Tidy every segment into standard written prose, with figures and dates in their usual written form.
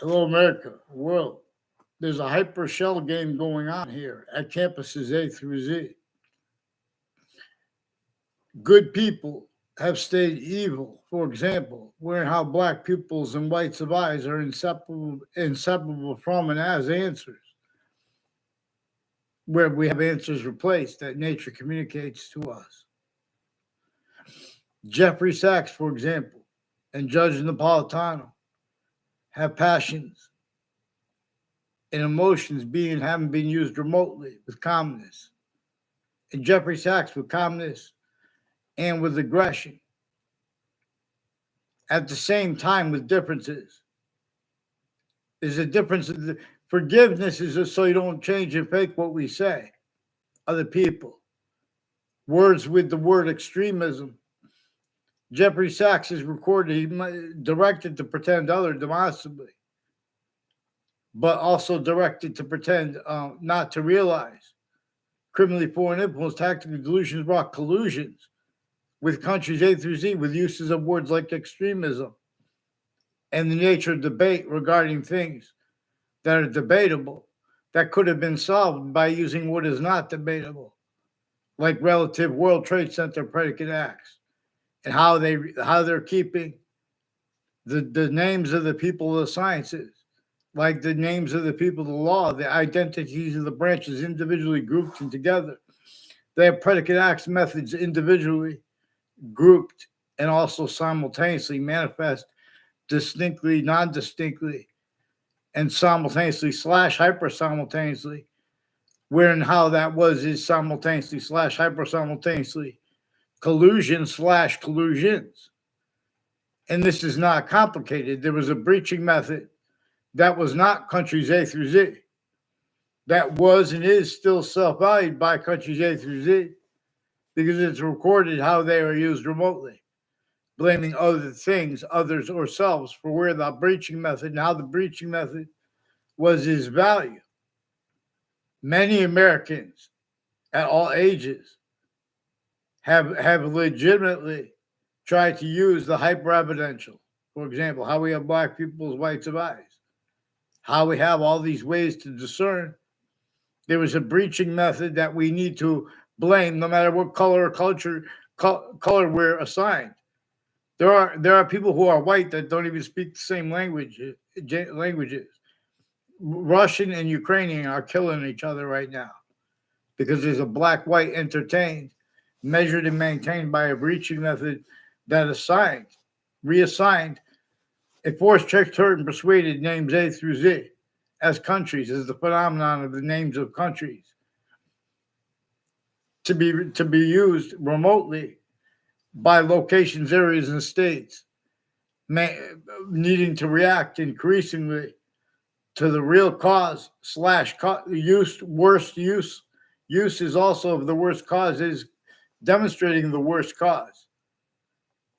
Hello, America, world. There's a hyper shell game going on here at campuses A through Z. Good people have stayed evil. For example, where how black pupils and whites of eyes are inseparable from and as answers, where we have answers replaced that nature communicates to us. Jeffrey Sachs, for example, and Judge Napolitano have passions and emotions being haven't been used remotely with calmness. And Jeffrey Sachs with calmness and with aggression at the same time with differences. There's a difference. Forgiveness is just so you don't change and fake what we say, other people. Words with the word extremism. Jeffrey Sachs is recorded, he directed to pretend other demonstrably, but also directed to pretend not to realize. Criminally foreign influence, tactical delusions brought collusions with countries A through Z with uses of words like extremism and the nature of debate regarding things that are debatable that could have been solved by using what is not debatable, like relative World Trade Center predicate acts and how they're keeping the names of the people of the sciences, like the names of the people of the law, the identities of the branches individually grouped and together. They have predicate acts methods individually grouped and also simultaneously manifest distinctly, non-distinctly, and simultaneously slash hyper simultaneously, where and how that was is simultaneously slash hyper simultaneously, collusion slash collusions. And this is not complicated. There was a breaching method that was not countries A through Z. That was and is still self-valued by countries A through Z because it's recorded how they are used remotely, blaming other things, others, or selves for where the breaching method and how the breaching method was his value. Many Americans at all ages have legitimately tried to use the hyper evidential. For example, how we have black people's whites of eyes, how we have all these ways to discern. There was a breaching method that we need to blame, no matter what color or color we're assigned. There are people who are white that don't even speak the same languages. Russian and Ukrainian are killing each other right now because there's a black-white entertained, measured and maintained by a breaching method that reassigned a forced checked and persuaded names A through Z as countries, as the phenomenon of the names of countries to be used remotely by locations, areas, and states, needing to react increasingly to the real cause slash use. Worst use is also of the worst cause is demonstrating the worst cause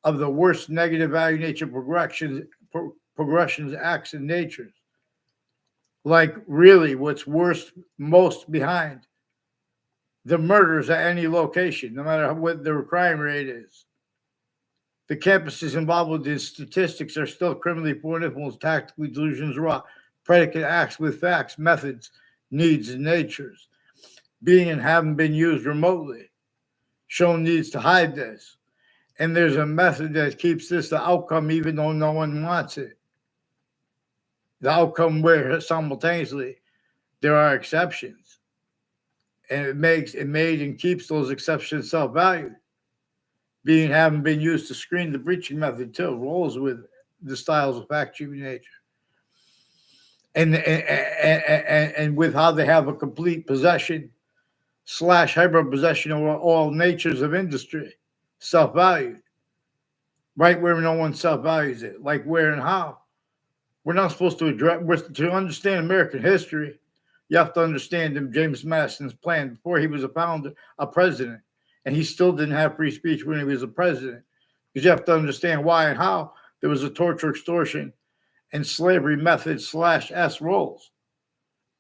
of the worst negative value nature progressions, acts, and natures. Like really, what's worst, most behind the murders at any location, no matter what their crime rate is. The campuses involved with these statistics are still criminally foreign influence, tactically delusions, raw predicate acts with facts, methods, needs, and natures, being and having been used remotely. Shown needs to hide this. And there's a method that keeps this the outcome even though no one wants it. The outcome where simultaneously there are exceptions. And it made and keeps those exceptions self-valued. Being having been used to screen the breaching method too, rolls with the styles of fact-cheating nature. And with how they have a complete possession slash hyper possession over all natures of industry, self-valued, right where no one self-values it, like where and how. We're not supposed to address, to understand American history, you have to understand James Madison's plan before he was a president, and he still didn't have free speech when he was a president, because you have to understand why and how there was a torture, extortion, and slavery method slash S roles.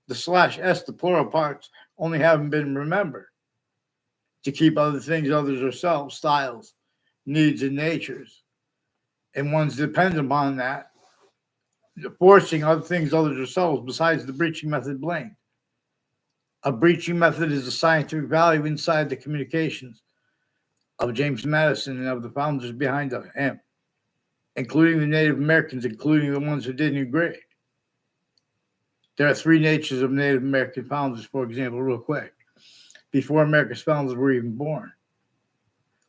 The slash S, the plural parts, only haven't been remembered to keep other things, others, or selves, styles, needs, and natures. And one's dependent upon that forcing other things other themselves besides the breaching method blamed. A breaching method is a scientific value inside the communications of James Madison and of the founders behind him, including the Native Americans, including the ones who didn't agree. There are three natures of Native American founders, for example, real quick, before America's founders were even born.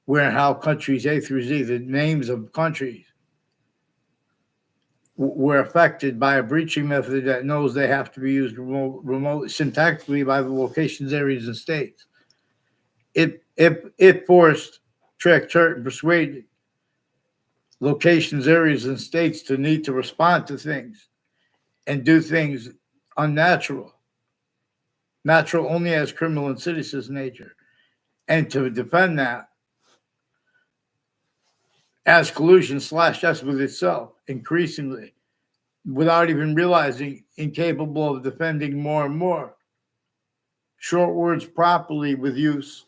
Where and how countries A through Z, the names of countries, were affected by a breaching method that knows they have to be used remotely, syntactically by the locations, areas, and states. It forced, tricked, hurt, and persuaded locations, areas, and states to need to respond to things and do things unnatural, natural only as criminal and seditious nature, and to defend that as collusion /us with itself, increasingly, without even realizing, incapable of defending more and more. Short words properly with use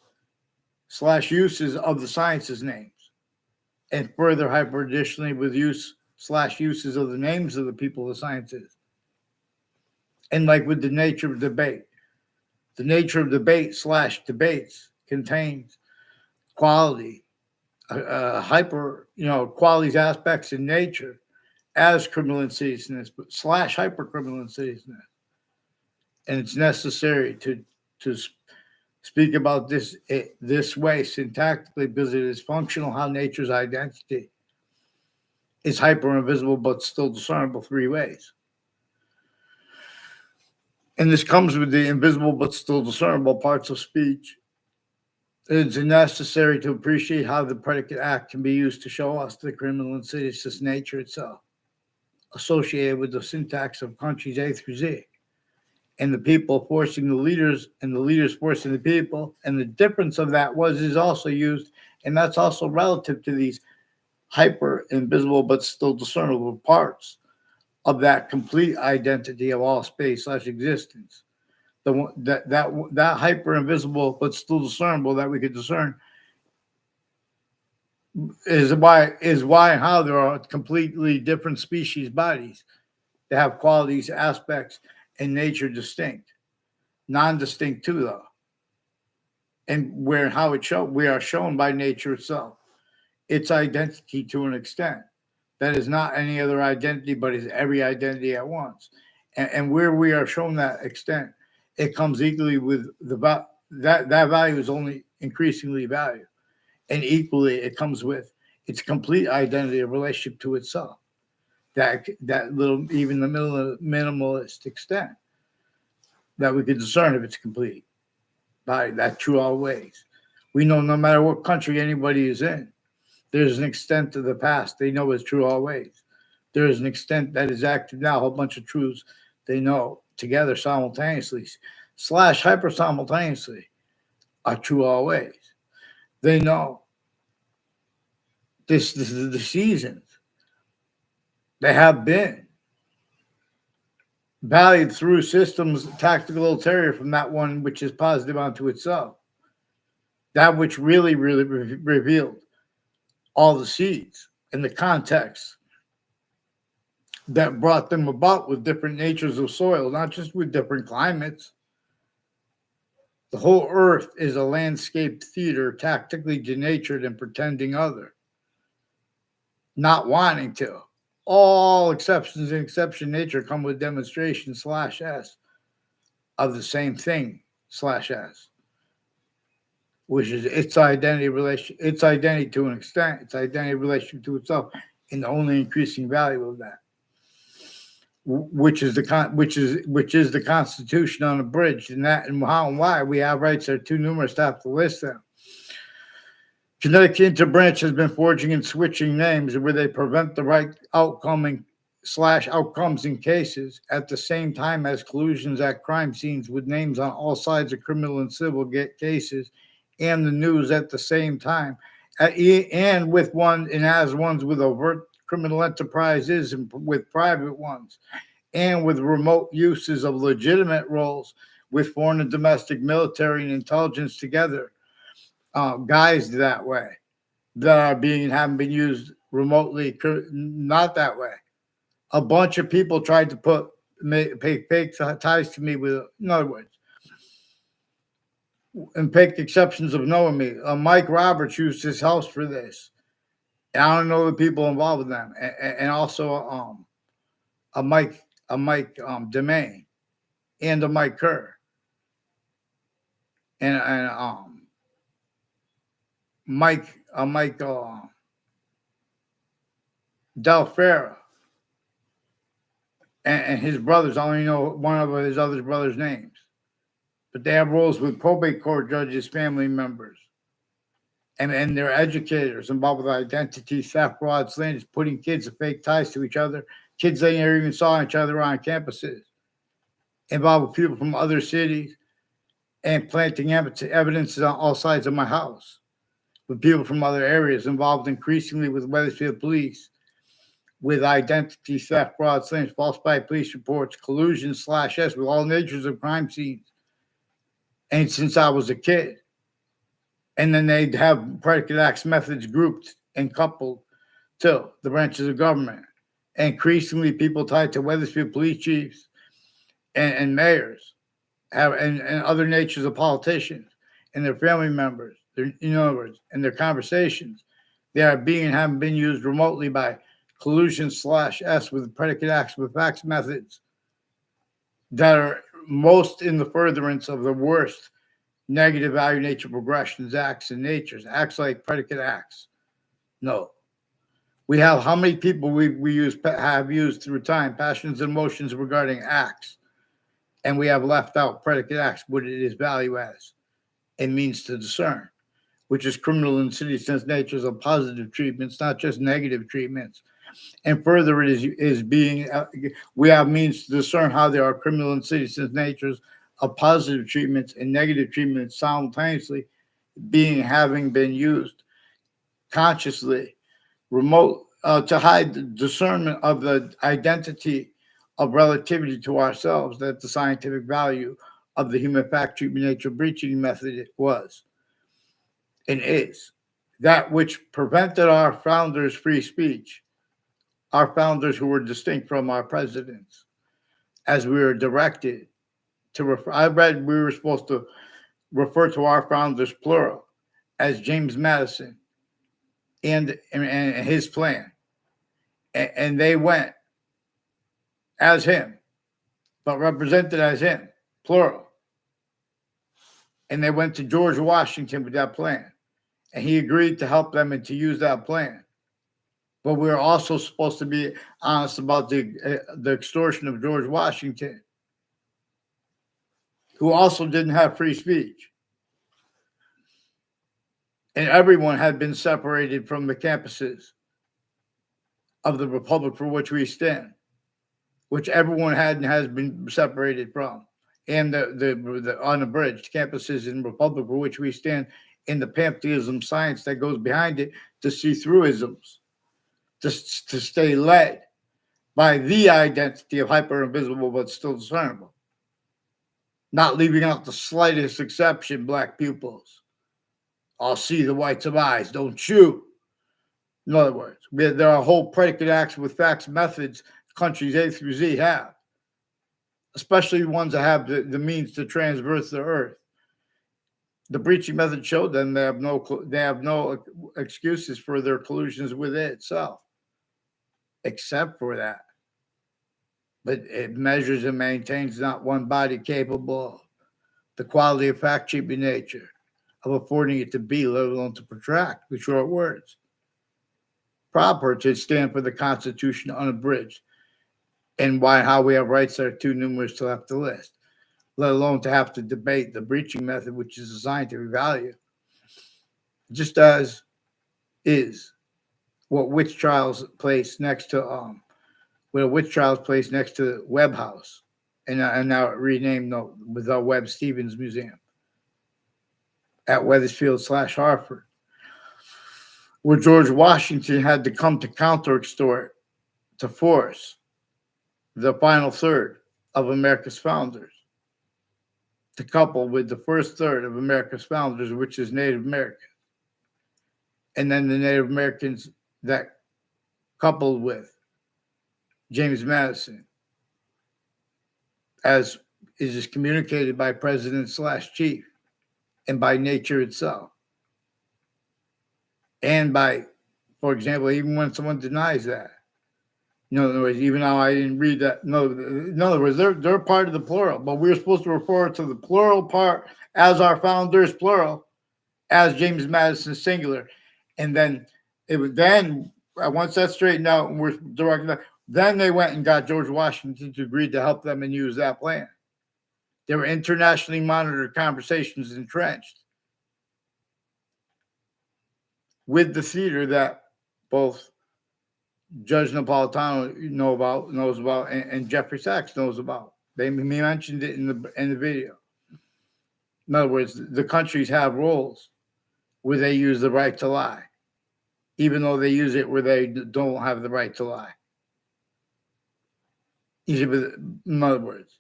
/uses of the sciences names, and further hyper additionally with use /uses of the names of the people of the sciences. And like with the nature of debate /debates contains quality, hyper, qualities, aspects in nature as criminal insidiousness, but /hyper criminal insidiousness. And it's necessary to speak about this way syntactically because it is functional how nature's identity is hyper invisible but still discernible three ways. And this comes with the invisible but still discernible parts of speech. It's necessary to appreciate how the predicate act can be used to show us the criminal insidious nature itself, associated with the syntax of countries A through Z, and the people forcing the leaders, and the leaders forcing the people. And the difference of that is also used, and that's also relative to these hyper invisible but still discernible parts of that complete identity of all space /existence. That hyper invisible but still discernible that we could discern is why and how there are completely different species bodies that have qualities, aspects, and nature distinct, non-distinct too, though. And where and how we are shown by nature itself, its identity to an extent that is not any other identity, but is every identity at once. And where we are shown that extent, it comes equally with that value is only increasingly valued. And equally, it comes with its complete identity of relationship to itself. That little, even the minimalist extent that we can discern if it's complete by that true always. We know no matter what country anybody is in, there's an extent to the past they know is true always. There is an extent that is active now, a whole bunch of truths they know together simultaneously /hyper simultaneously are true always. They know this is the seasons. They have been valued through systems tactical ulterior from that one which is positive unto itself. That which really revealed all the seeds and the context that brought them about with different natures of soil, not just with different climates. The whole earth is a landscape theater, tactically denatured and pretending other, not wanting to. All exceptions in exception nature come with demonstration /s of the same thing /s, which is its identity to an extent, its identity relationship to itself, and the only increasing value of that, which is the Constitution unabridged, and that and how and why we have rights are too numerous to have to list them. Connecticut Interbranch has been forging and switching names where they prevent the right outcomes in cases at the same time as collusions at crime scenes with names on all sides of criminal and civil cases and the news at the same time, and with ones with overt criminal enterprises and with private ones, and with remote uses of legitimate roles with foreign and domestic military and intelligence together. Guised that way, that are haven't been used remotely, not that way, a bunch of people tried to pay fake ties to me with, in other words, and fake exceptions of knowing me. Mike Roberts used his house for this. And I don't know the people involved with them, and also a Mike Demain and a Mike Kerr and Mike Del Ferra and his brothers. I only know one of his other brothers' names, but they have roles with probate court judges, family members, and they're educators involved with identity theft, fraud, slanders, putting kids with fake ties to each other, kids they never even saw each other on campuses, involved with people from other cities, and planting evidence on all sides of my house, with people from other areas involved increasingly with Wethersfield police, with identity theft, fraud, slanders, falsified police reports, collusions /S with all natures of crime scenes. And since I was a kid, and then they'd have predicate acts methods grouped and coupled to the branches of government. Increasingly, people tied to Wethersfield police chiefs and mayors and other natures of politicians and their family members, in other words, and their conversations. They are being and haven't been used remotely by collusion /S with predicate acts with facts methods that are most in the furtherance of the worst negative value nature progressions, acts, and natures, acts like predicate acts. No. We have how many people have used through time, passions and emotions regarding acts, and we have left out predicate acts, what it is value as and means to discern, which is criminal insidious natures of positive treatments, not just negative treatments. And further, it is being we have means to discern how there are criminal insidious natures of positive treatments and negative treatments simultaneously having been used consciously, remote to hide the discernment of the identity of relativity to ourselves, that the scientific value of the human fact treatment nature breaching method was and is that which prevented our founders' free speech, our founders who were distinct from our presidents, as we were directed to refer. I read we were supposed to refer to our founders plural as James Madison and his plan, and they went as him, but represented as him, plural. And they went to George Washington with that plan, and he agreed to help them and to use that plan. But we were also supposed to be honest about the extortion of George Washington, who also didn't have free speech. And everyone had been separated from the campuses of the republic for which we stand, which everyone had and has been separated from, and the unabridged campuses in the republic for which we stand, in the pantheism science that goes behind it, to see through isms, to stay led by the identity of hyper invisible but still discernible, not leaving out the slightest exception, black pupils. I'll see the whites of eyes, don't you? In other words, there are whole predicate acts with facts methods countries A through Z have, especially ones that have the means to transverse the earth. The breaching method showed them they have no excuses for their collusions with it itself, except for that. But it measures and maintains not one body capable of the quality of fact treatment nature of affording it to be, let alone to protract with short words, proper to stand for the Constitution unabridged, and how we have rights that are too numerous to have to list, let alone to have to debate the breaching method, which is a scientific value, just as is what witch trials place next to Webb House, and now renamed with the Webb Stevens Museum at Wethersfield /Hartford, where George Washington had to come to counter-extort to force the final third of America's founders to couple with the first third of America's founders, which is Native American. And then the Native Americans that coupled with James Madison, as is communicated by President/Chief and by nature itself. And by, for example, even when someone denies that. In other words, even though I didn't read that, no, in other words, they're part of the plural, but we're supposed to refer to the plural part as our founders plural, as James Madison singular. And then once that's straightened out and we're directing that, then they went and got George Washington to agree to help them and use that plan. There were internationally monitored conversations entrenched with the theater that both Judge Napolitano knows about, and Jeffrey Sachs knows about. They mentioned it in the video. In other words, the countries have roles where they use the right to lie, even though they use it where they don't have the right to lie. In other words,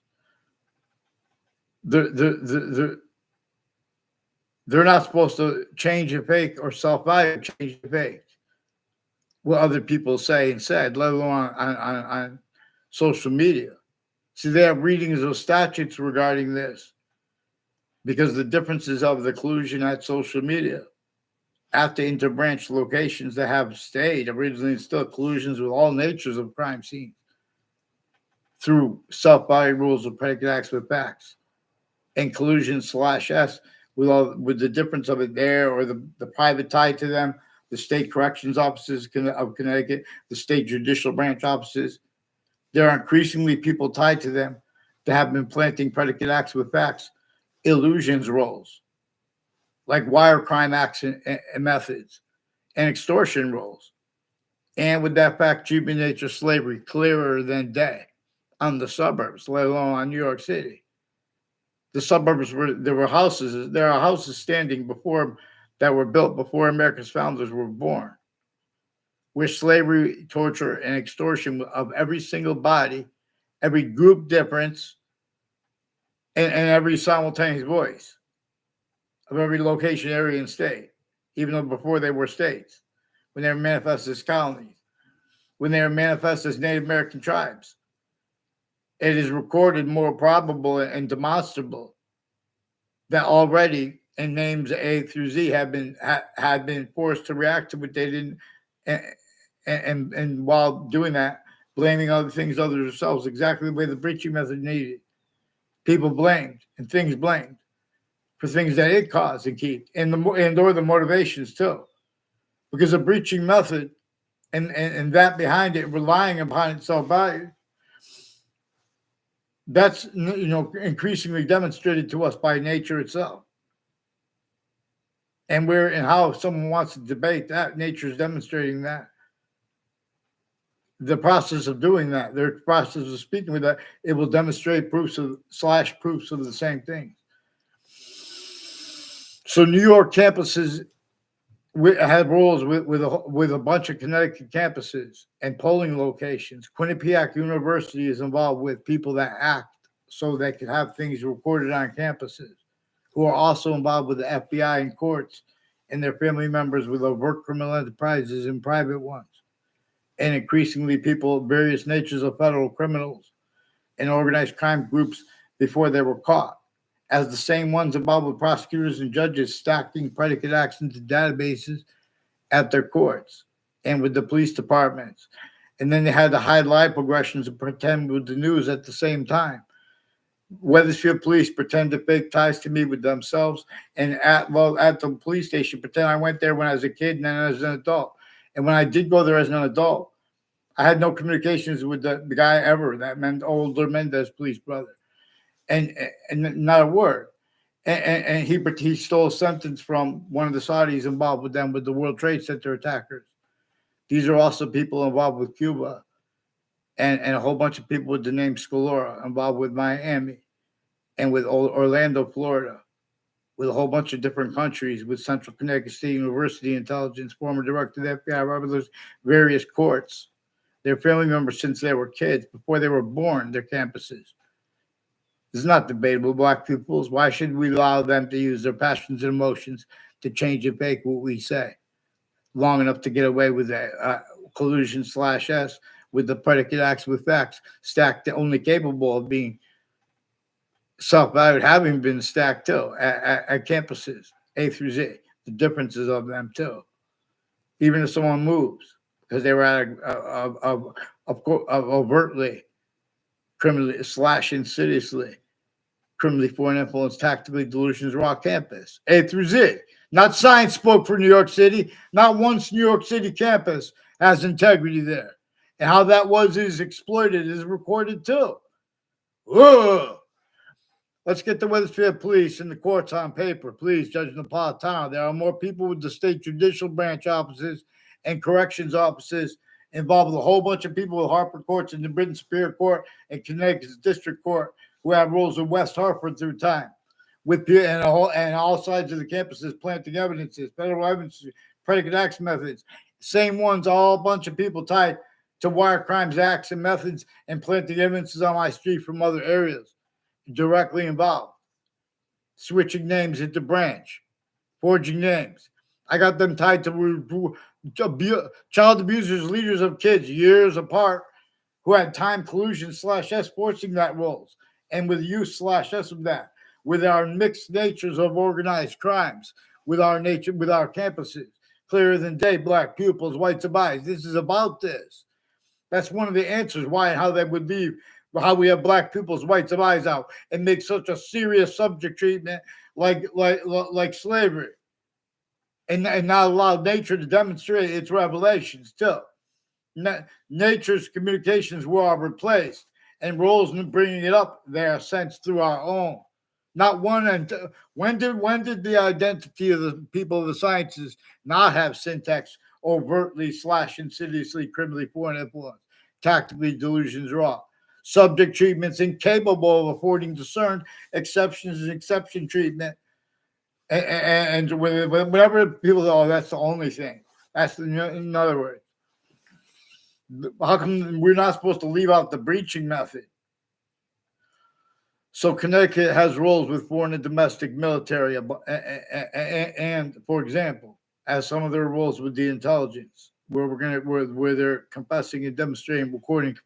they're not supposed to change a fake or self-value, change a fake. What other people say and said, let alone on social media. See, they have readings of statutes regarding this because the differences of the collusion at social media, at the interbranch locations that have stayed, originally still collusions with all natures of crime scenes through self-value rules of predicate acts with facts, and collusion/S with the difference of it there, or the private tie to them, the state corrections offices of Connecticut, the state judicial branch offices. There are increasingly people tied to them that have been planting predicate acts with facts, illusions roles, like wire crime acts and methods, and extortion roles. And with that fact, human nature slavery clearer than day on the suburbs, let alone on New York City. The suburbs there are houses standing before that were built before America's founders were born, where slavery, torture, and extortion of every single body, every group difference, and every simultaneous voice of every location, area, and state, even though before they were states, when they were manifested as colonies, when they were manifested as Native American tribes. It is recorded more probable and demonstrable that already in names A through Z had been forced to react to what they didn't, and while doing that, blaming other things other than themselves, exactly the way the breaching method needed. People blamed and things blamed for things that it caused and keep, and or the motivations too, because the breaching method and that behind it, relying upon its self-value, that's increasingly demonstrated to us by nature itself. And how someone wants to debate that, nature is demonstrating that. The process of doing that, their process of speaking with that, it will demonstrate proofs of the same thing. So New York campuses have rules with a bunch of Connecticut campuses and polling locations. Quinnipiac University is involved with people that act so they can have things recorded on campuses, who are also involved with the FBI and courts, and their family members with overt criminal enterprises and private ones, and increasingly people of various natures of federal criminals and organized crime groups before they were caught, as the same ones involved with prosecutors and judges stacking predicate acts into databases at their courts and with the police departments. And then they had to hide lie progressions and pretend with the news at the same time. Weathersfield police pretend to fake ties to me with themselves, and at the police station pretend I went there when I was a kid and then as an adult. And when I did go there as an adult, I had no communications with the guy ever, that older Mendez police brother, and not a word. And he stole a sentence from one of the Saudis involved with them with the World Trade Center attackers. These are also people involved with Cuba, and a whole bunch of people with the name Scalora involved with Miami and with Orlando, Florida, with a whole bunch of different countries, with Central Connecticut State University intelligence, former director of the FBI, Roberts, various courts. Their family members since they were kids, before they were born, their campuses. It's not debatable, Black peoples. Why should we allow them to use their passions and emotions to change and fake what we say long enough to get away with that collusion/S with the predicate acts with facts stacked, only capable of being self-valued, having been stacked too at campuses, A through Z. The differences of them too. Even if someone moves, because they were at overtly criminally / insidiously criminally foreign influence, tactically delusions raw campus, A through Z. Not science spoke for New York City. Not once New York City campus has integrity there. And how that is exploited is recorded too. Whoa. Let's get the Wethersfield Police and the courts on paper. Please, Judge Napolitano. There are more people with the state judicial branch offices and corrections offices involved with a whole bunch of people with Harper Courts and the Britain Superior Court and Connecticut's District Court who have roles in West Hartford through time. And all sides of the campuses planting evidences, federal evidence, predicate acts methods. Same ones, all a bunch of people tied to wire crimes, acts, and methods and planting evidences on my street from other areas. Directly involved, switching names at the branch, forging names. I got them tied to child abusers, leaders of kids, years apart, who had time collusion /S forcing that roles, and with use /S of that, with our mixed natures of organized crimes, with our campuses, clearer than day, black pupils, whites of eyes. This is about this. That's one of the answers why and how they would leave. How we have black people's whites of eyes out and make such a serious subject treatment like slavery, and not allow nature to demonstrate its revelations too. Nature's communications were replaced, and roles in bringing it up they are sensed through our own. Not one. And when did the identity of the people of the sciences not have syntax overtly / insidiously criminally foreign influence, tactically delusions raw? Subject treatments incapable of affording discerned exceptions and exception treatment. And whenever people go, oh, that's the only thing. That's in other words. How come we're not supposed to leave out the breaching method? So Connecticut has roles with foreign and domestic military, and for example, as some of their roles with the intelligence, where they're confessing and demonstrating, recording,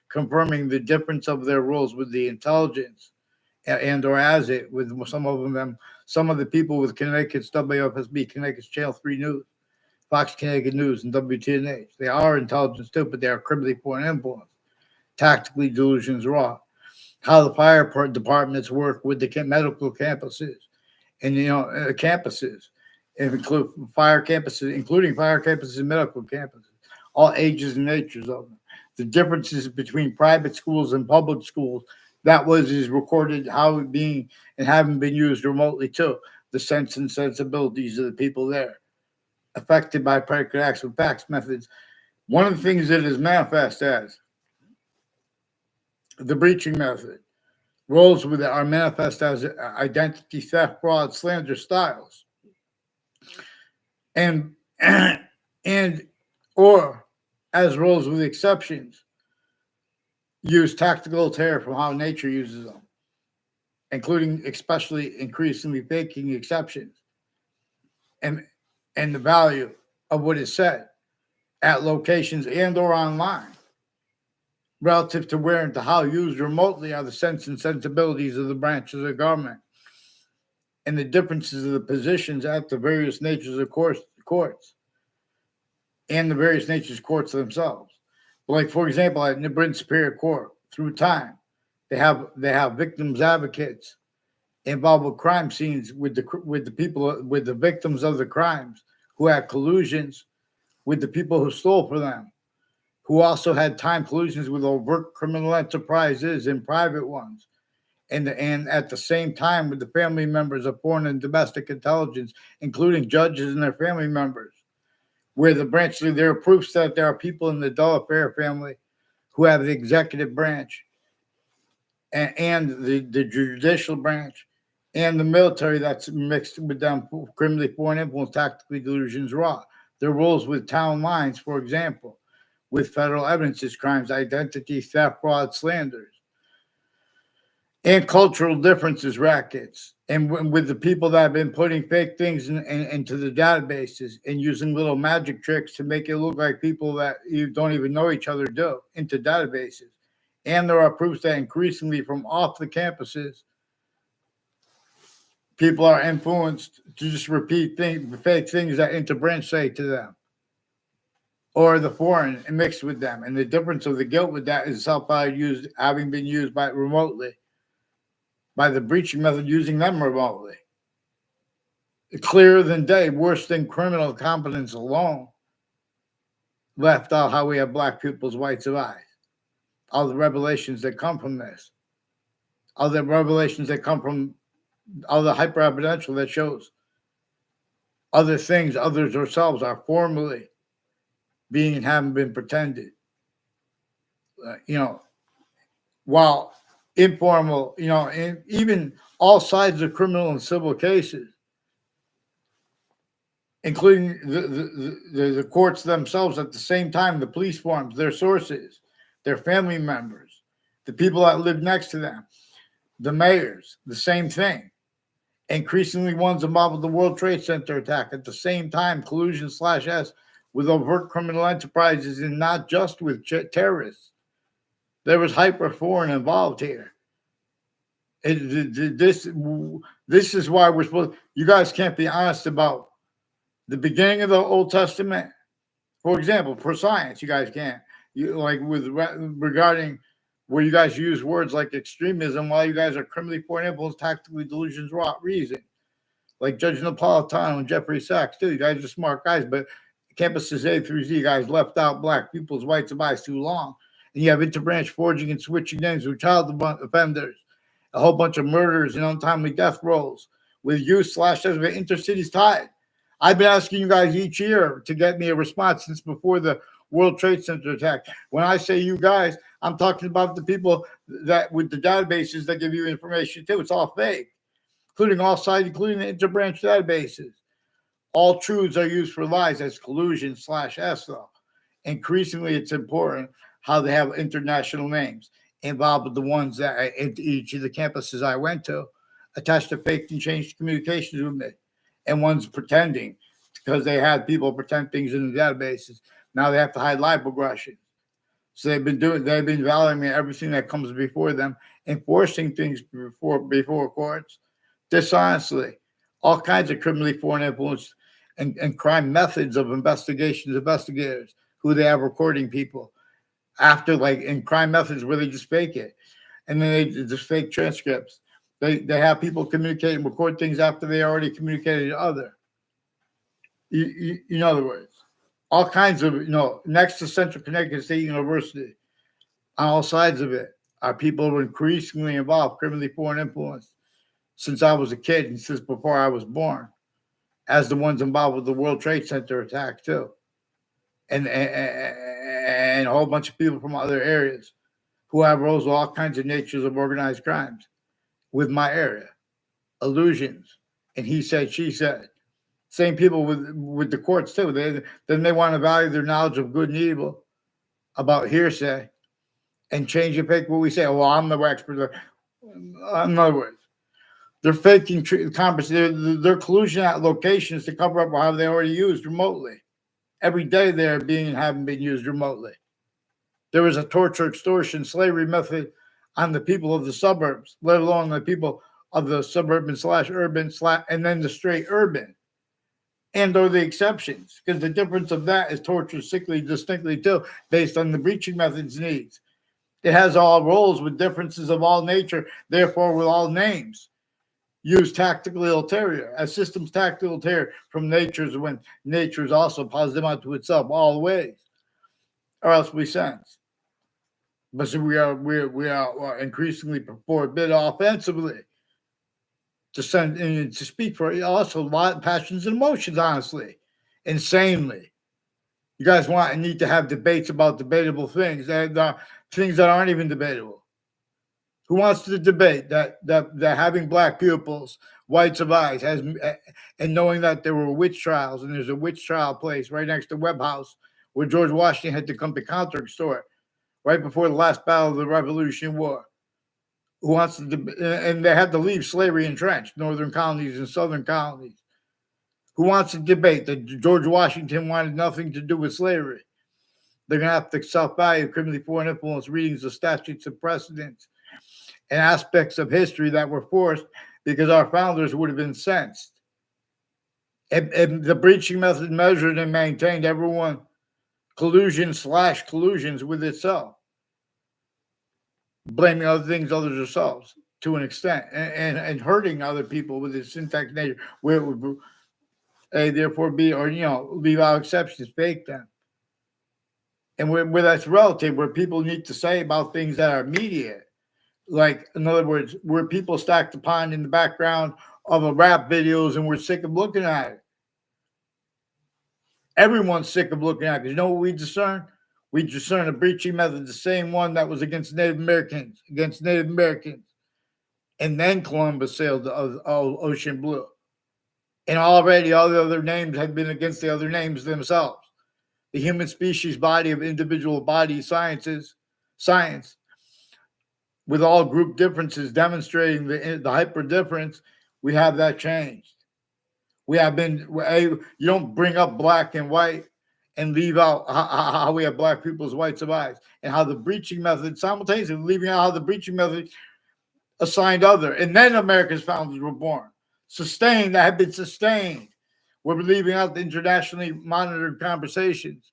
confirming the difference of their roles with the intelligence, and or as it with some of the people with Connecticut's WFSB, Connecticut's Channel 3 News, Fox Connecticut News, and WTNH. They are intelligence too, but they are criminally foreign influence, tactically delusions raw. How the fire departments work with the medical campuses, and campuses, including fire campuses and medical campuses, all ages and natures of them. The differences between private schools and public schools, is recorded how it being and having been used remotely too. The sense and sensibilities of the people there, affected by predicate acts with facts methods. One of the things that is manifest as the breaching method, roles with it are manifest as identity theft, fraud, slander styles, and or as roles with exceptions, use tactical terror from how nature uses them, including especially increasingly faking exceptions and the value of what is said at locations and or online relative to where and to how used remotely are the sense and sensibilities of the branches of government and the differences of the positions at the various natures of courts and the various natures of courts themselves. Like, for example, at New Britain Superior Court, through time, they have victims advocates involved with crime scenes with the people, with the victims of the crimes, who had collusions with the people who stole for them, who also had time collusions with overt criminal enterprises and private ones, and at the same time with the family members of foreign and domestic intelligence, including judges and their family members, where there are proofs that there are people in the Delafair family who have the executive branch and the judicial branch and the military that's mixed with them, criminally foreign influence, tactically delusions raw. Their roles with town lines, for example, with federal evidences, crimes, identity, theft, fraud, slanders. and cultural differences rackets. And with the people that have been putting fake things into the databases and using little magic tricks to make it look like people that you don't even know each other do into databases. And there are proofs that increasingly from off the campuses, people are influenced to just repeat fake things that interbranch say to them, or the foreign and mixed with them. And the difference of the guilt with that is self-value used, having been used by remotely, by the breaching method using them remotely. Clearer than day, worse than criminal competence alone, left out how we have black people's whites of eyes. All the revelations that come from this, all the revelations that come from all the hyper evidential that shows other things, others ourselves are formally being and haven't been pretended. While informal, and even all sides of criminal and civil cases, including the courts themselves at the same time, the police forms, their sources, their family members, the people that live next to them, the mayors, the same thing. Increasingly ones involved with the World Trade Center attack at the same time, collusion/S with overt criminal enterprises and not just with terrorists. There was hyper foreign involved here. This is why we're supposed. You guys can't be honest about the beginning of the Old Testament, for example, for science. You guys can't. Regarding where you guys use words like extremism, while you guys are criminally foreign influence, tactically delusions, rot reason, like Judge Napolitano and Jeffrey Sachs too. You guys are smart guys, but campuses A through Z, you guys left out black people's whites of eyes too long. And you have interbranch forging and switching names with child offenders, a whole bunch of murders and untimely death rolls with youth/intercities tied. I've been asking you guys each year to get me a response since before the World Trade Center attack. When I say you guys, I'm talking about the people that with the databases that give you information too. It's all fake, including all sides, including the interbranch databases. All truths are used for lies as collusion/S though. Increasingly, it's important how they have international names involved with the ones that each of the campuses I went to attached to fake and changed communications with me, and ones pretending because they had people pretend things in the databases. Now they have to hide live progression. So they've been valuing everything that comes before them, enforcing things before courts, dishonestly, all kinds of criminally foreign influence and crime methods of investigators, who they have recording people after, like in crime methods where they just fake it. And then they just fake transcripts. They have people communicate and record things after they already communicated to other. In other words, all kinds of, next to Central Connecticut State University, on all sides of it, are people who are increasingly involved, criminally foreign influence, since I was a kid and since before I was born, as the ones involved with the World Trade Center attack too. And a whole bunch of people from other areas who have roles with all kinds of natures of organized crimes with my area. Illusions. And he said, she said. Same people with the courts too. Then they want to value their knowledge of good and evil about hearsay and change and fake what we say. Well, I'm the expert. In other words, they're faking conversations. They're collusion at locations to cover up how they already used remotely. Every day they're being and haven't been used remotely. There was a torture, extortion, slavery method on the people of the suburbs, let alone the people of the suburban/urban and then the straight urban. And or the exceptions, because the difference of that is torture distinctly too, based on the breaching method's needs. It has all roles with differences of all nature, therefore with all names. Use tactically ulterior, as systems tactically ulterior from natures when nature's also posits them onto itself all ways, or else we sense. But so we are increasingly forbid offensively to send and to speak for also a lot of passions and emotions, honestly, insanely. You guys want and need to have debates about debatable things, and things that aren't even debatable. Who wants to debate that having black pupils, whites of eyes, and knowing that there were witch trials, and there's a witch trial place right next to Webb House where George Washington had to come to counter-extort right before the last battle of the Revolution War, who wants to, and they had to leave slavery entrenched, northern colonies and southern colonies, who wants to debate that George Washington wanted nothing to do with slavery. They're going to have to self-value criminally foreign influence readings of statutes and precedents and aspects of history that were forced because our founders would have been incensed. And the breaching method measured and maintained everyone collusions with itself, blaming other things, others themselves to an extent, and hurting other people with its syntax nature, where it would therefore be, or leave out exceptions, fake them. And where that's relative, where people need to say about things that are immediate, like, in other words, where people stacked upon in the background of a rap videos and we're sick of looking at it. Everyone's sick of looking at it, because you know what we discern? We discern a breaching method, the same one that was against Native Americans. And then Columbus sailed the ocean blue. And already all the other names had been against the other names themselves. The human species body of individual body science, with all group differences demonstrating the hyper difference, we have that changed. We have been, you don't bring up black and white and leave out how we have black people's whites of eyes, and how the breaching method, simultaneously leaving out how the breaching method assigned other. And then America's founders were born. Sustained, that had been sustained. We're leaving out the internationally monitored conversations.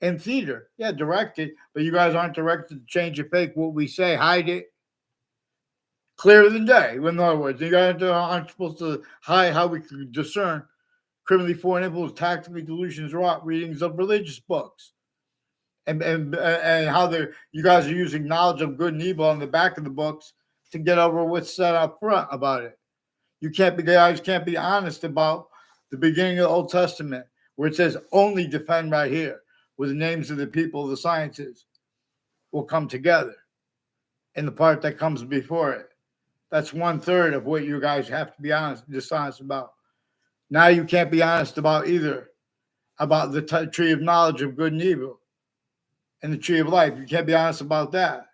And theater, yeah, directed, but you guys aren't directed to change or fake what we say, hide it. Clearer than day, in other words. You guys aren't supposed to hide how we can discern criminally foreign influence, tactically delusions, wrought readings of religious books. And how you guys are using knowledge of good and evil on the back of the books to get over what's said up front about it. You guys can't be honest about the beginning of the Old Testament, where it says only defend right here, where the names of the people of the sciences will come together, and the part that comes before it. That's 1/3 of what you guys have to be dishonest about. Now you can't be honest about either, about the tree of knowledge of good and evil and the tree of life. You can't be honest about that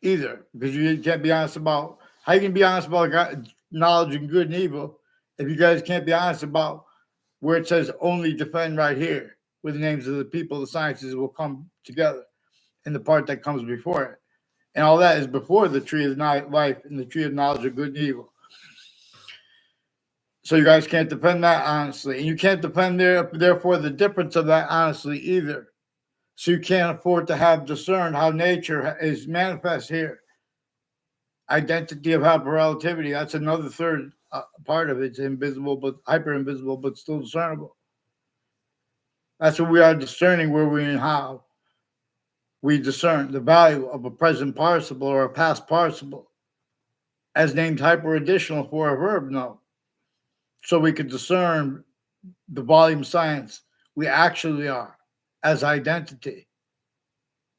either, because you can't be honest about, how you can be honest about knowledge and good and evil if you guys can't be honest about where it says only defend right here, where the names of the people, the sciences will come together, and the part that comes before it. And all that is before the tree of life and the tree of knowledge of good and evil. So you guys can't defend that honestly. And you can't defend therefore the difference of that honestly either. So you can't afford to have discerned how nature is manifest here. Identity of hyperrelativity, that's another third part of it. It's invisible, but hyper invisible, but still discernible. That's what we are discerning, where we and how we discern the value of a present participle or a past participle as named hyper additional for a verb note. So we could discern the volume science we actually are as identity.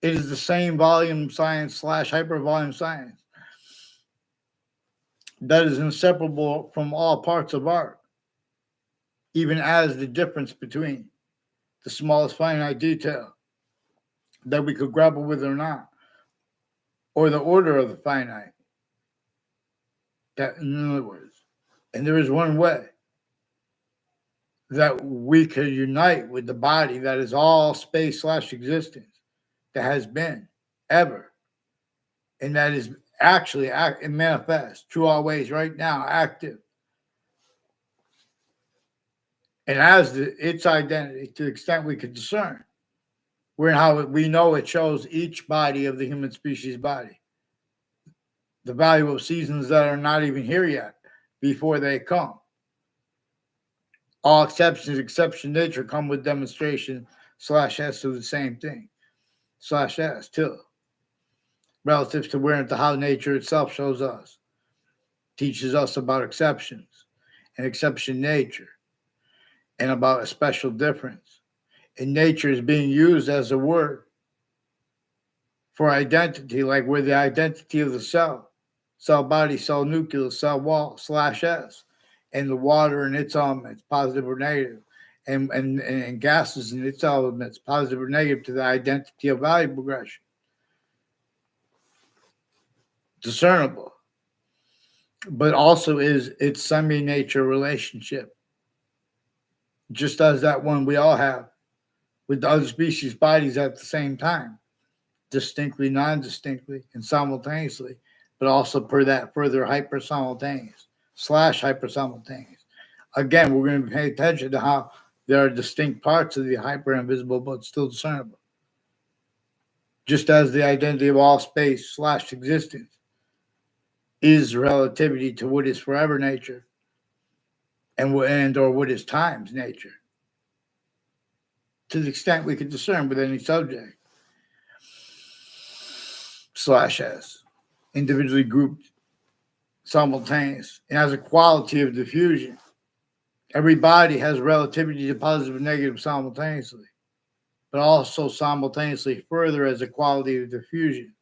It is the same volume science / hypervolume science that is inseparable from all parts of art, even as the difference between the smallest finite detail that we could grapple with or not, or the order of the finite. That, in other words, and there is one way that we could unite with the body that is all space / existence, that has been ever, and that is actually and manifest through all ways right now, active, and as its identity to the extent we could discern, where how we know it shows each body of the human species body the value of seasons that are not even here yet before they come. All exceptions, exception nature, come with demonstration /s to the same thing /s too, relative to where and to how nature itself shows us, teaches us about exceptions and exception nature, and about a special difference. And nature is being used as a word for identity, like we're the identity of the cell body, cell nucleus, cell wall /s, and the water and its elements, positive or negative, and gases and its elements, positive or negative, to the identity of value progression. discernible, but also is its semi-nature relationship, just as that one we all have with the other species bodies at the same time, distinctly, non-distinctly, and simultaneously, but also per that further hyper simultaneous / hyper simultaneous. Again, we're going to pay attention to how there are distinct parts of the hyper invisible, but still discernible. Just as the identity of all space / existence is relativity to what is forever nature and or what is time's nature, to the extent we can discern with any subject / s individually grouped, simultaneous, and has a quality of diffusion. Every body has relativity to positive and negative simultaneously, but also simultaneously further as a quality of diffusion,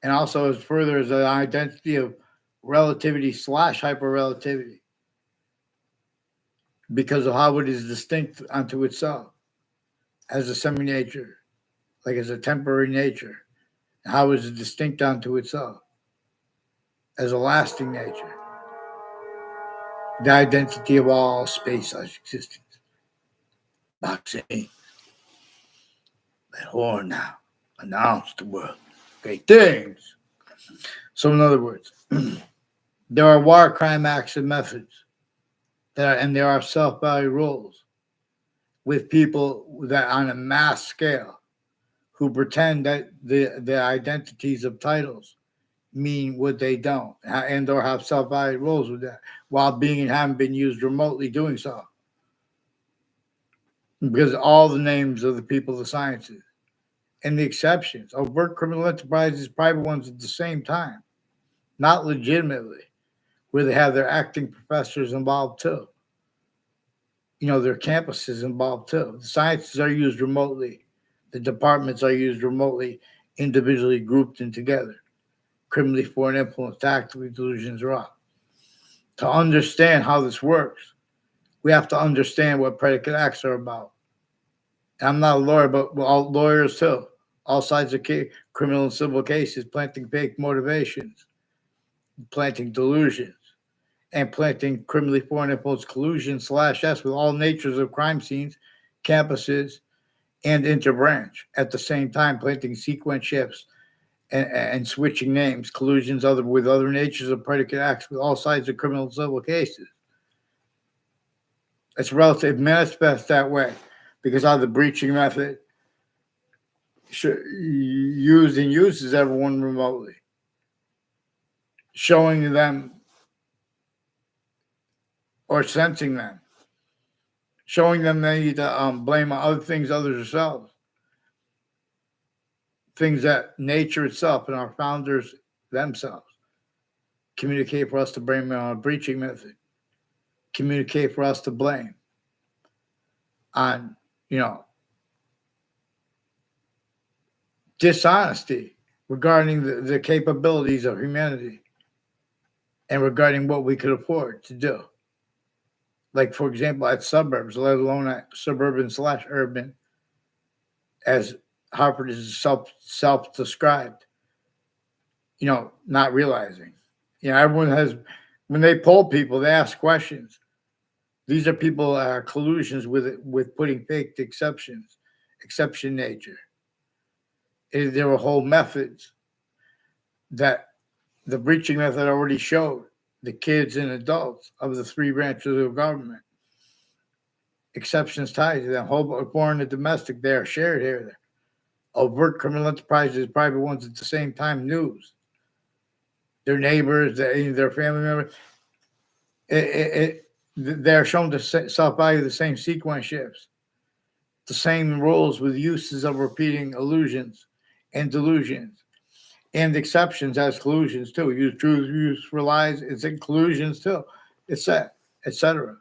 and also as further as an identity of relativity / hyperrelativity, because of how it is distinct unto itself as a semi-nature, like as a temporary nature, and how is it distinct unto itself as a lasting nature, the identity of all space / existence. Boxing, that horn now announce the world great things. So, in other words, there are war crime acts and methods and there are self-value rules with people that on a mass scale who pretend that the identities of titles mean what they don't, and or have self-value rules with that, while being and having been used remotely doing so. Because all the names of the people of the sciences and the exceptions, overt criminal enterprises, private ones at the same time, not legitimately, where they have their acting professors involved too. Their campuses involved too. The sciences are used remotely. The departments are used remotely, individually grouped and together. Criminally foreign influence, tactically delusions raw. To understand how this works, we have to understand what predicate acts are about. And I'm not a lawyer, but all lawyers too. All sides of criminal and civil cases, planting fake motivations, planting delusions, and planting criminally foreign influence collusion / S with all natures of crime scenes, campuses, and interbranch at the same time, planting sequence shifts and switching names, collusions with other natures of predicate acts with all sides of criminal and civil cases. It's relative, manifest that way because how the breaching method uses everyone remotely, showing them or sensing them, showing them they need to blame on other things other themselves, things that nature itself and our founders themselves communicate for us to blame on a breaching method, communicate for us to blame on, dishonesty regarding the capabilities of humanity and regarding what we could afford to do. Like, for example, at suburbs, let alone at suburban / urban, as Harvard is self-described, not realizing. Everyone has, when they poll people, they ask questions. These are people collusions with putting fake exception nature. There were whole methods that the breaching method already showed the kids and adults of the three branches of government. Exceptions tied to them, whole foreign and domestic, they are shared here. Overt criminal enterprises, private ones at the same time, news. Their neighbors, their family members. They're shown to self-value the same sequence shifts, the same rules with uses of repeating illusions and delusions, and exceptions as collusions too. Use truth, use for lies, it's in collusions too. It's that, etc.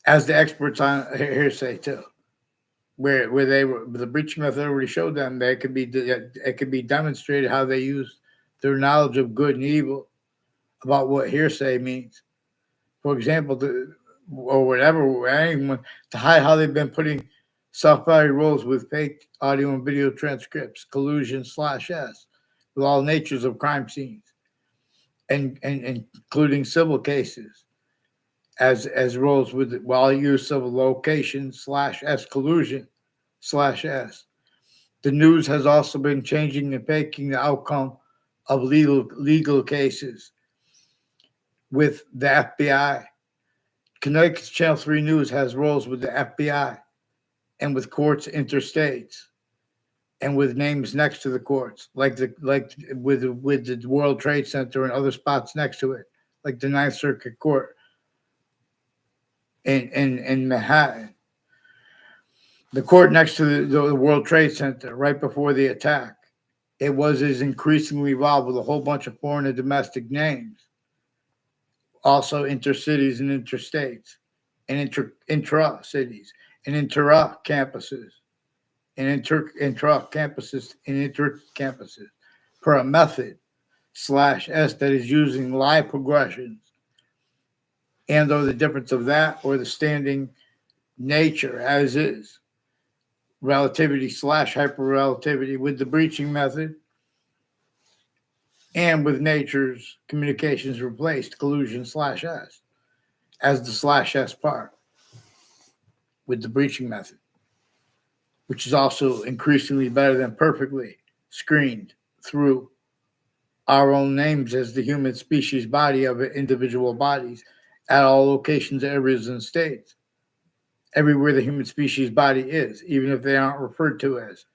As the experts on here say too, where they were, the breaching method already showed them that it could be demonstrated how they use their knowledge of good and evil about what hearsay means. For example, or whatever, anyone to hide how they've been putting Self-value roles with fake audio and video transcripts, collusion/S, with all natures of crime scenes, and including civil cases, as roles with while use of location/S collusion/S. The news has also been changing and faking the outcome of legal cases with the FBI. Connecticut's Channel 3 News has roles with the FBI and with courts interstates and with names next to the courts, like with the World Trade Center and other spots next to it, like the Ninth Circuit Court in Manhattan. The court next to the World Trade Center right before the attack. It is increasingly involved with a whole bunch of foreign and domestic names, also intercities and interstates, and intra-cities, and intra-campuses, and intra-campuses, and inter-campuses, per a method/S that is using live progressions, and or the difference of that or the standing nature as is, relativity/hyperrelativity with the breaching method, and with nature's communications replaced, collusion/S, as the /S part with the breaching method, which is also increasingly better than perfectly screened through our own names as the human species body of individual bodies at all locations, areas, and states. Everywhere the human species body is, even if they aren't referred to as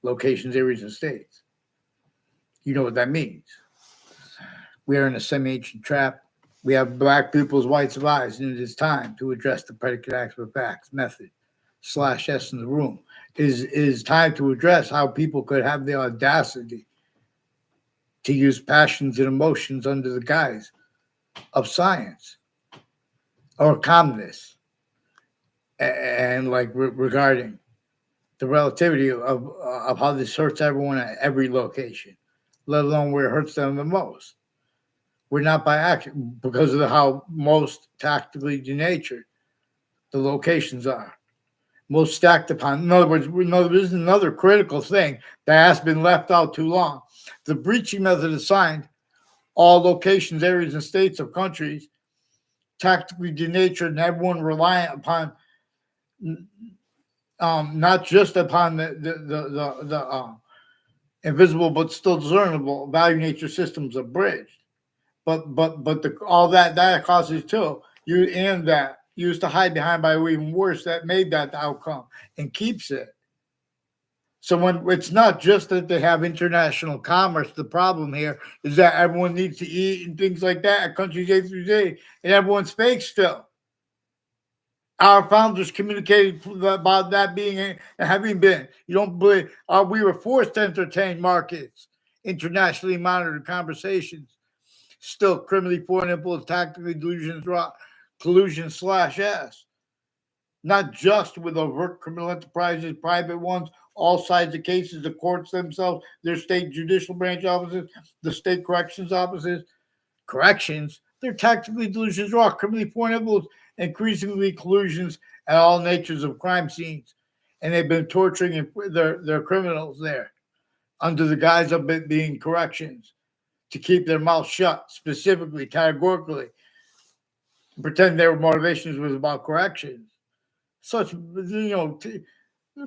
locations, areas, and states. You know what that means. We are in a semi-ancient trap. We have black people's whites of eyes, and it is time to address the predicate acts with facts method/S in the room. It is time to address how people could have the audacity to use passions and emotions under the guise of science or calmness, and regarding the relativity of how this hurts everyone at every location, let alone where it hurts them the most. We're not by action because of how most tactically denatured the locations are, most stacked upon. In other words, this is another critical thing that has been left out too long. The breaching method assigned all locations, areas, and states of countries tactically denatured, and everyone reliant upon not just upon the invisible but still discernible value nature systems of bridge, but all that causes too you and that used to hide behind by even worse that made that the outcome and keeps it. So when it's not just that they have international commerce, the problem here is that everyone needs to eat and things like that at countries A through Z, and everyone's fake still. Our founders communicated about that being having been. You don't believe? We were forced to entertain markets, internationally monitored conversations, still criminally foreign influence, tactically collusion/S. Not just with overt criminal enterprises, private ones, all sides of cases, the courts themselves, their state judicial branch offices, the state corrections offices, they're tactically delusions raw, criminally foreign influence, increasingly collusions at all natures of crime scenes. And they've been torturing their criminals there under the guise of it being corrections to keep their mouth shut, specifically, categorically, pretend their motivations was about corrections. Such,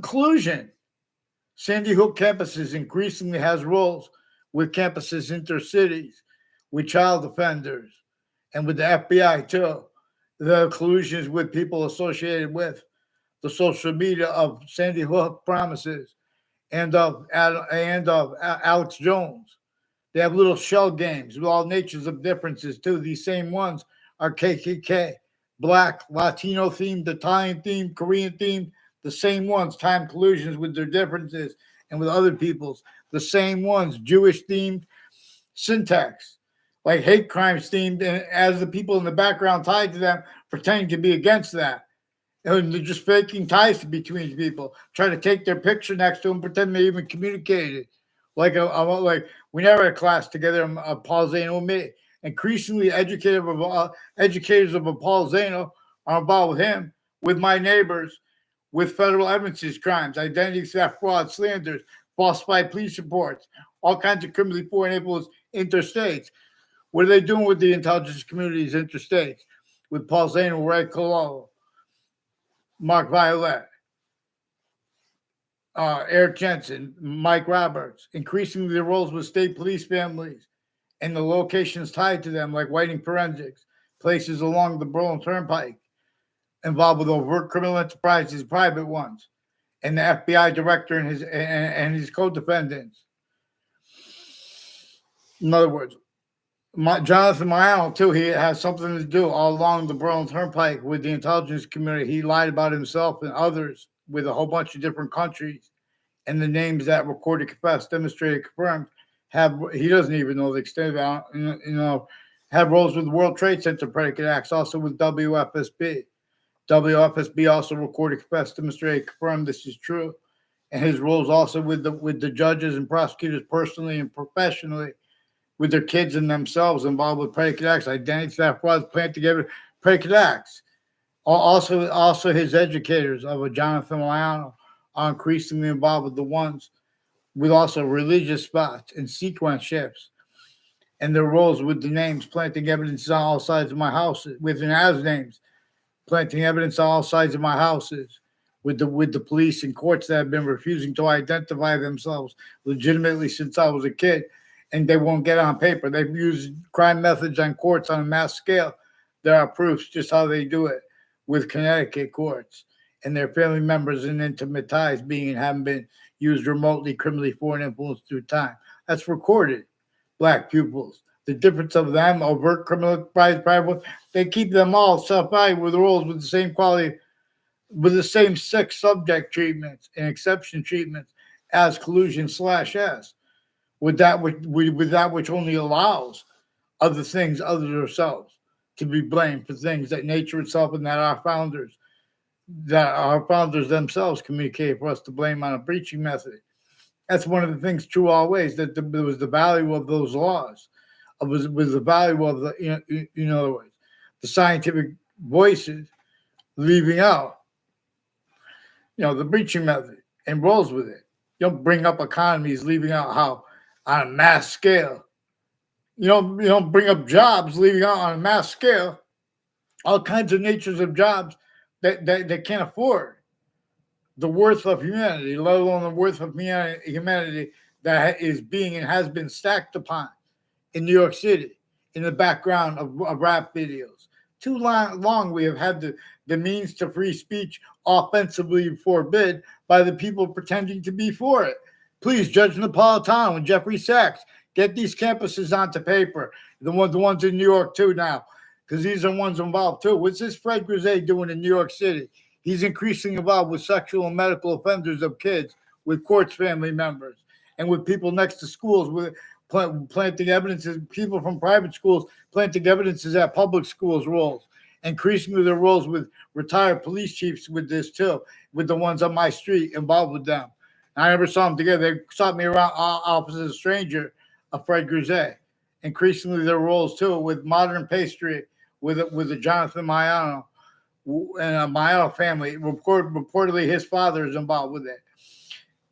collusion. Sandy Hook campuses increasingly has roles with campuses intercities, with child offenders, and with the FBI too. The collusions with people associated with the social media of Sandy Hook promises and of Alex Jones. They have little shell games with all natures of differences too. These same ones are KKK, Black, Latino themed, Italian themed, Korean themed. The same ones, time collusions with their differences and with other people's. The same ones, Jewish themed, syntax, like hate crimes themed, and as the people in the background tied to them pretending to be against that. And they're just faking ties between people, trying to take their picture next to them, pretend they even communicated. Like we never had a class together, Paul Zano and me. Increasingly educators of Paul Zano are involved with him, with my neighbors, with federal evidences, crimes, identity theft, fraud, slanders, falsified police reports, all kinds of criminally foreign influence interstates. What are they doing with the intelligence communities interstates? With Paul Zano, Ray Cololo, Mark Violet, Eric Jensen, Mike Roberts, increasingly their roles with state police families and the locations tied to them, like Whiting Forensics, places along the Berlin Turnpike, involved with overt criminal enterprises, private ones, and the FBI director and his co-defendants. In other words, Jonathan Mariano, too, he has something to do all along the Berlin Turnpike with the intelligence community. He lied about himself and others with a whole bunch of different countries, and the names that recorded, confessed, demonstrated, confirmed he doesn't even know the extent of it, have roles with the World Trade Center predicate acts, also with WFSB. WFSB also recorded, confessed, demonstrated, confirmed this is true, and his roles also with the judges and prosecutors personally and professionally, with their kids and themselves involved with predicate acts, identity theft, fraud, plant together predicate acts. Also his educators of a Jonathan Mariano are increasingly involved with the ones with also religious spots and sequence shifts, and their roles with the names, planting evidence on all sides of my house, with and as names, planting evidence on all sides of my houses, with the police and courts that have been refusing to identify themselves legitimately since I was a kid, and they won't get on paper. They've used crime methods on courts on a mass scale. There are proofs just how they do it with Connecticut courts and their family members and intimate ties being and having been used remotely, criminally foreign influence through time. That's recorded. Black pupils. The difference of them, overt criminal private, they keep them all self-valued with roles with the same quality, with the same 6 subject treatments and exception treatments as collusion/S. With that which only allows other things other than ourselves to be blamed for things that nature itself and that our founders themselves communicated for us to blame on a breaching method. That's one of the things true always, that there was the value of those laws, was the value of the, in other words, the scientific voices leaving out, the breaching method and roles with it. You don't bring up economies leaving out how on a mass scale. You don't bring up jobs leaving out on a mass scale all kinds of natures of jobs that they can't afford the worth of humanity, let alone the worth of humanity that is being and has been stacked upon in New York City in the background of rap videos. Too long we have had the means to free speech offensively forbid by the people pretending to be for it. Please, Judge Napolitano and Jeffrey Sachs, get these campuses onto paper. The ones in New York too now, because these are ones involved too. What's this Fred Grisey doing in New York City? He's increasingly involved with sexual and medical offenders of kids, with courts family members, and with people next to schools, with planting evidences, people from private schools planting evidences at public schools' roles. Increasingly their roles with retired police chiefs with this too, with the ones on my street involved with them. I never saw them together. They sought me around opposite a stranger, a Fred Grisey. Increasingly their roles too, with modern pastry, with the Jonathan Mariano and a Mariano family. Reportedly his father is involved with it.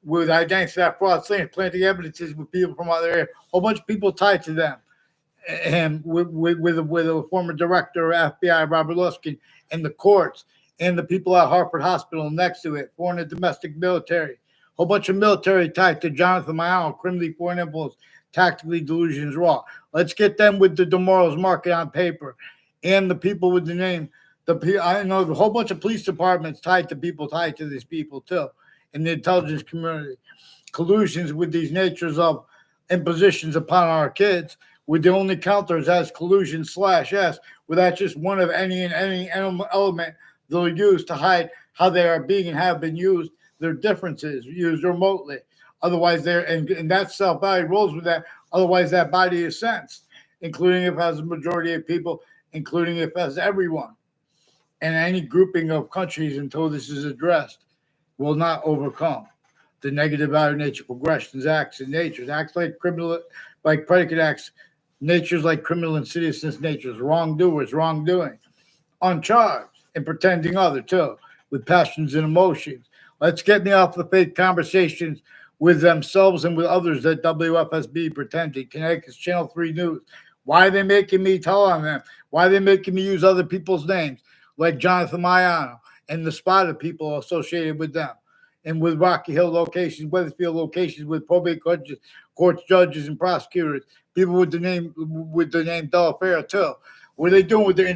With identity theft, fraud, slaying, planting evidences with people from other areas, a whole bunch of people tied to them. And with a former director of FBI, Robert Luskin, and the courts, and the people at Hartford Hospital next to it, foreign and domestic military. A whole bunch of military tied to Jonathan Mariano, criminally foreign influence, tactically delusions raw. Let's get them with the DeMorals market on paper, and the people with the name. I know a whole bunch of police departments tied to people tied to these people too, in the intelligence community. Collusions with these natures of impositions upon our kids, with the only counters as collusion/S, where that's just one of any element they'll use to hide how they are being and have been used, their differences used remotely. Otherwise, and that self-value rolls with that. Otherwise, that body is sensed, including if it has a majority of people, including if it has everyone. And any grouping of countries until this is addressed will not overcome the negative value nature progressions, acts, and natures. Acts like criminal, like predicate acts, natures like criminal insidiousness natures, wrongdoers, wrongdoing, uncharged, and pretending other too. with passions and emotions. Let's get me off the fake conversations with themselves and with others that WFSB pretending. Connecticut's Channel 3 News. Why are they making me tell on them? Why are they making me use other people's names like Jonathan Maiano and the spotted people associated with them? And with Rocky Hill locations, Weathersfield locations, with probate courts, judges, and prosecutors, people with the name Delafair too. What are they doing with their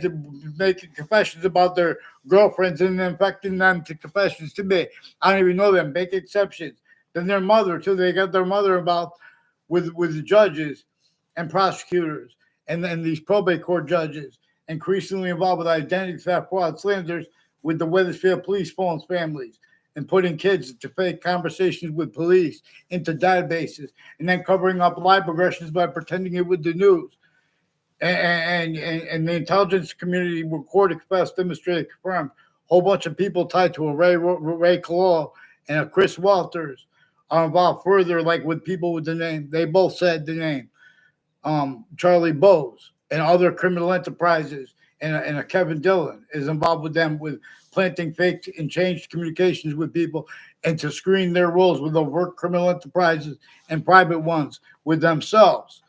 making confessions about their girlfriends and infecting them to confessions to me? I don't even know them. Make exceptions. Then their mother too. They got their mother involved with the judges and prosecutors and these probate court judges, increasingly involved with identity theft, fraud, slanders with the Weathersfield police phones families, and putting kids to fake conversations with police into databases, and then covering up live progressions by pretending it with the news. And the intelligence community record, express, demonstrate, confirmed. Whole bunch of people tied to a Ray Collo and a Chris Walters are involved further, like with people with the name. They both said the name. Charlie Bowes and other criminal enterprises, and a Kevin Dillon is involved with them with planting fake and changed communications with people and to screen their roles with overt criminal enterprises and private ones with themselves.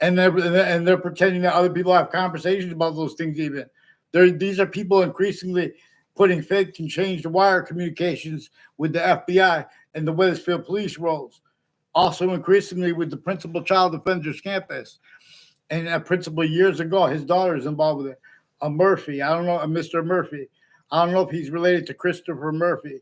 And they're pretending that other people have conversations about those things even. These are people increasingly putting fake and changed wire communications with the FBI and the Weathersfield police roles. Also increasingly with the principal child offenders campus. And a principal years ago, his daughter is involved with it. Murphy, I don't know, Mr. Murphy. I don't know if he's related to Christopher Murphy.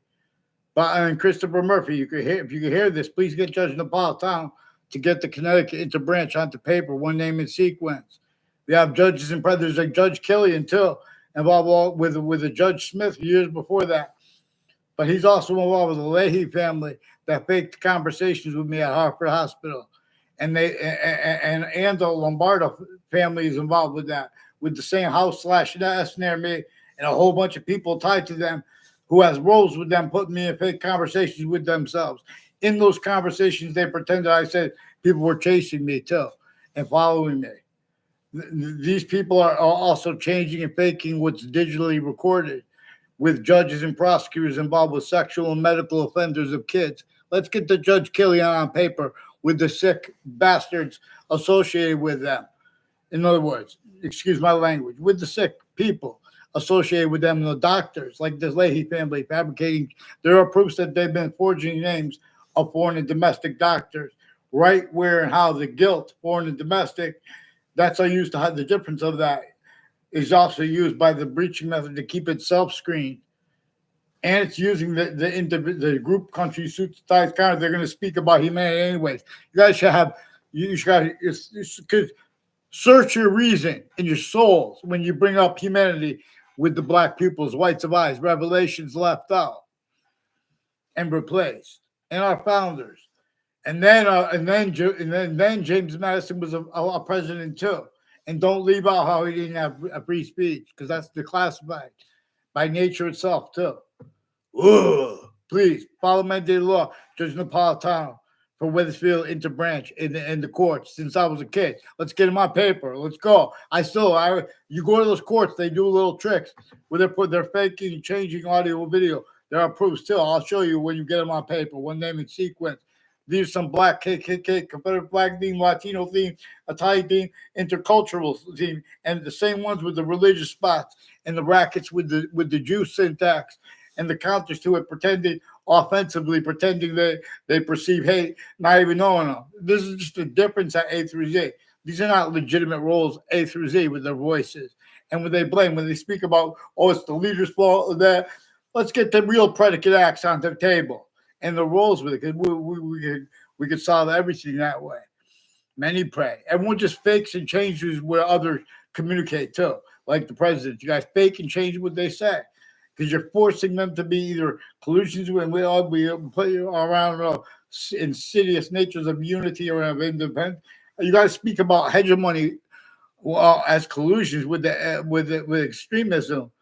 But Christopher Murphy, if you can hear this, please get Judge Napolitano to get the Connecticut interbranch onto paper, one name in sequence. We have judges and brothers like Judge Killian, too, involved with a Judge Smith years before that. But he's also involved with the Leahy family that faked conversations with me at Hartford Hospital. And the Lombardo family is involved with that, with the same house/S near me, and a whole bunch of people tied to them who has roles with them, putting me in fake conversations with themselves. In those conversations, they pretended I said people were chasing me too and following me. These people are also changing and faking what's digitally recorded, with judges and prosecutors involved with sexual and medical offenders of kids. Let's get the Judge Killian on paper with the sick bastards associated with them. In other words, excuse my language, with the sick people associated with them, and the doctors, like this Leahy family, fabricating. There are proofs that they've been forging names of foreign and domestic doctors, right where and how the guilt, foreign and domestic, that's how used to have the difference of that, is also used by the breaching method to keep it self-screened. And it's using the group country suits ties kind of, they're going to speak about humanity anyways. You guys should have, because search your reason in your souls when you bring up humanity with the black pupils, whites of eyes, revelations left out and replaced, and our founders. And then James Madison was a president too. And don't leave out how he didn't have a free speech, because that's declassified by nature itself too. Ugh. Please follow mandated law, Judge Napolitano for Weathersfield interbranch in the courts since I was a kid. Let's get him on paper. Let's go. You go to those courts, they do little tricks where they're faking and changing audio and video. There are proofs too. I'll show you when you get them on paper, one name in sequence. These are some black KKK, Confederate flag theme, Latino theme, Italian theme, intercultural theme, and the same ones with the religious spots and the rackets with the Jew syntax and the counters to it, pretending they perceive hate, not even knowing them. This is just a difference at A through Z. These are not legitimate roles A through Z with their voices. And when they speak about, it's the leader's fault of that, let's get the real predicate acts on the table and the roles with it, because we could solve everything that way. Many pray. Everyone just fakes and changes where others communicate too, like the president. You guys fake and change what they say, because you're forcing them to be either collusions when we play around insidious natures of unity or of independence. You guys speak about hegemony as collusions with extremism,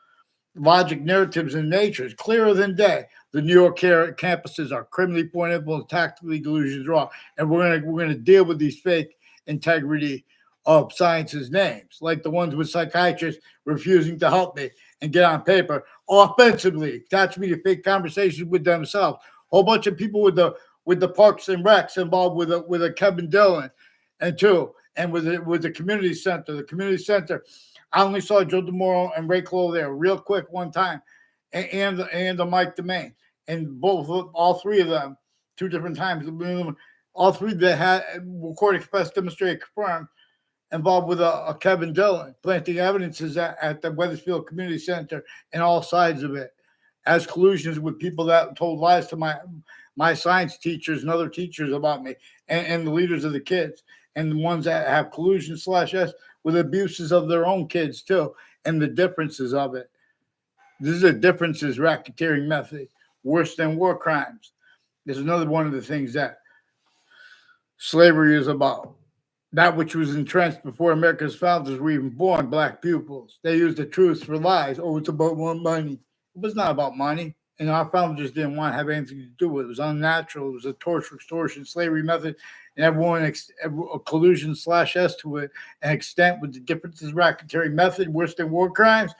logic, narratives, and nature. It's clearer than day. The New York campuses are criminally pointed and tactically delusions wrong, and we're gonna deal with these fake integrity of science's names, like the ones with psychiatrists refusing to help me and get on paper. offensively. Attach me to fake conversations with themselves. A whole bunch of people with the Parks and Recs involved with a Kevin Dillon, and with the community center. The community center, I only saw Joe DeMoro and Ray Cole there real quick one time, and the Mike DeMaine, and all three of them 2 different times. All three that had recorded, expressed, demonstrated, confirmed, involved with a Kevin Dillon, planting evidences at the Weathersfield Community Center and all sides of it, as collusions with people that told lies to my science teachers and other teachers about me, and the leaders of the kids, and the ones that have collusion/S with abuses of their own kids too, and the differences of it. This is a differences racketeering method, worse than war crimes. This is another one of the things that slavery is about. That which was entrenched before America's founders were even born, black pupils. They used the truth for lies. Oh, it's about money. It was not about money. And our founders didn't want to have anything to do with it. It was unnatural. It was a torture, extortion, slavery method, and everyone a collusion/S to it, an extent with the differences racketeering method, worse than war crimes.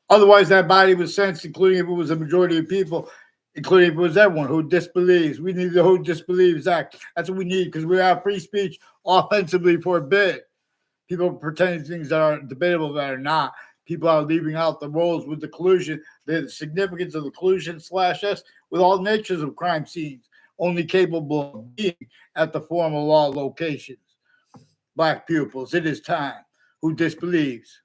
Otherwise, that body was sentenced, including if it was a majority of people, including if it was everyone who disbelieves. We need the Who Disbelieves Act. That's what we need, because we have free speech offensively forbid. People pretending things that are debatable that are not. People are leaving out the roles with the collusion, the significance of the collusion/S with all natures of crime scenes, only capable of being at the formal law locations. Black pupils, it is time. Who disbelieves?